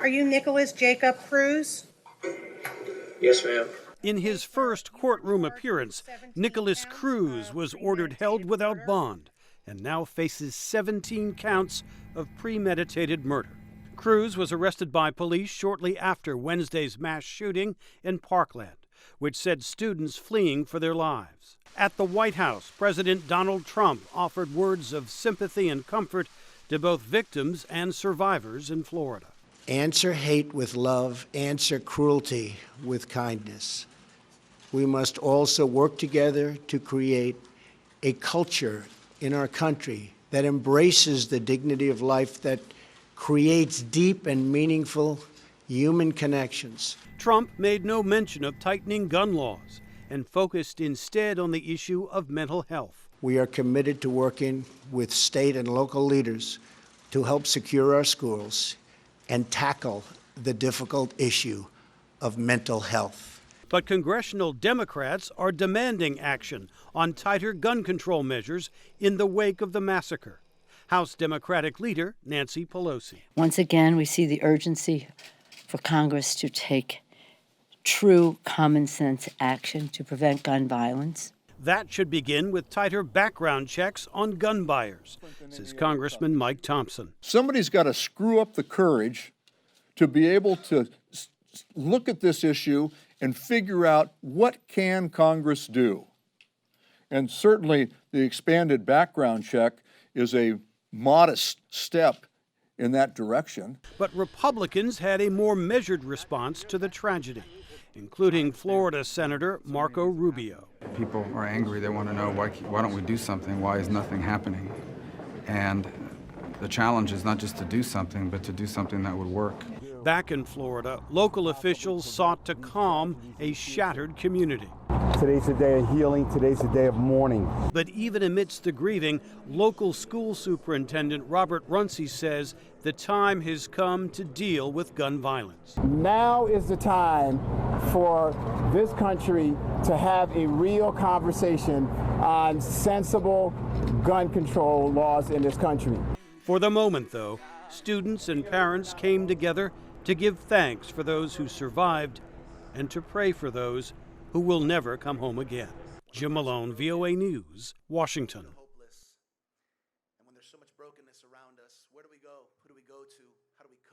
Are you Nikolas Jacob Cruz? Yes, ma'am. In his first courtroom appearance, Nikolas Cruz was ordered held without bond and now faces 17 counts of premeditated murder. Cruz was arrested by police shortly after Wednesday's mass shooting in Parkland, which said students fleeing for their lives. At the White House, President Donald Trump offered words of sympathy and comfort to both victims and survivors in Florida. Answer hate with love, answer cruelty with kindness. We must also work together to create a culture in our country that embraces the dignity of life, that creates deep and meaningful human connections. Trump made no mention of tightening gun laws and focused instead on the issue of mental health. We are committed to working with state and local leaders to help secure our schools and tackle the difficult issue of mental health. But congressional Democrats are demanding action on tighter gun control measures in the wake of the massacre. House Democratic leader Nancy Pelosi. Once again, we see the urgency for Congress to take true common sense action to prevent gun violence. That should begin with tighter background checks on gun buyers, says Congressman Mike Thompson. Somebody's got to screw up the courage to be able to look at this issue and figure out what can Congress do. And certainly the expanded background check is a modest step in that direction. But Republicans had a more measured response to the tragedy, including Florida Senator Marco Rubio. People are angry. They want to know why don't we do something? Why is nothing happening? And the challenge is not just to do something, but to do something that would work. Back in Florida, local officials sought to calm a shattered community. Today's a day of healing. Today's a day of mourning. But even amidst the grieving, local school superintendent Robert Runcie says the time has come to deal with gun violence. Now is the time for this country to have a real conversation on sensible gun control laws in this country. For the moment, though, students and parents came together to give thanks for those who survived and to pray for those who will never come home again. Jim Malone, VOA News, Washington.